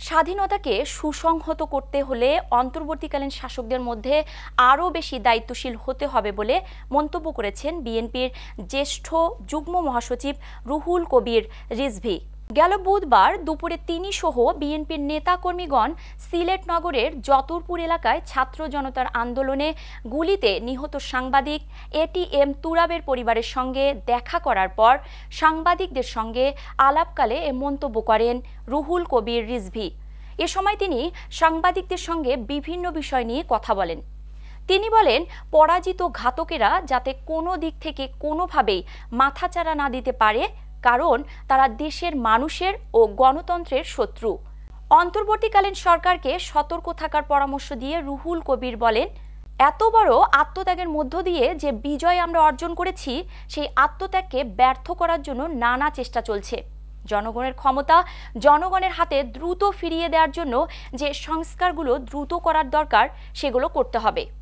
স্বাধীনতাকে সুসংহত করতে হলে অন্তর্বর্তীকালীন শাসকদের মধ্যে আরও বেশি দায়িত্বশীল হতে হবে বলে মন্তব্য করেছেন বিএনপির জ্যেষ্ঠ যুগ্ম মহাসচিব রুহুল কবির রিজভী। গেল বুধবার দুপুরে তিনি সহ বিএনপির নেতাকর্মীগণ সিলেট নগরের যতুরপুর এলাকায় ছাত্র জনতার আন্দোলনে গুলিতে নিহত সাংবাদিক এটিএম তুরাবের পরিবারের সঙ্গে দেখা করার পর সাংবাদিকদের সঙ্গে আলাপকালে এ মন্তব্য করেন রুহুল কবির রিজভী। এ সময় তিনি সাংবাদিকদের সঙ্গে বিভিন্ন বিষয় নিয়ে কথা বলেন। তিনি বলেন, পরাজিত ঘাতকেরা যাতে কোনো দিক থেকে কোনোভাবেই মাথাচাড়া না দিতে পারে, কারণ তারা দেশের মানুষের ও গণতন্ত্রের শত্রু। অন্তর্বর্তীকালীন সরকারকে সতর্ক থাকার পরামর্শ দিয়ে রুহুল কবির বলেন, এত বড় আত্মত্যাগের মধ্য দিয়ে যে বিজয় আমরা অর্জন করেছি, সেই আত্মত্যাগকে ব্যর্থ করার জন্য নানা চেষ্টা চলছে। জনগণের ক্ষমতা জনগণের হাতে দ্রুত ফিরিয়ে দেওয়ার জন্য যে সংস্কারগুলো দ্রুত করার দরকার, সেগুলো করতে হবে।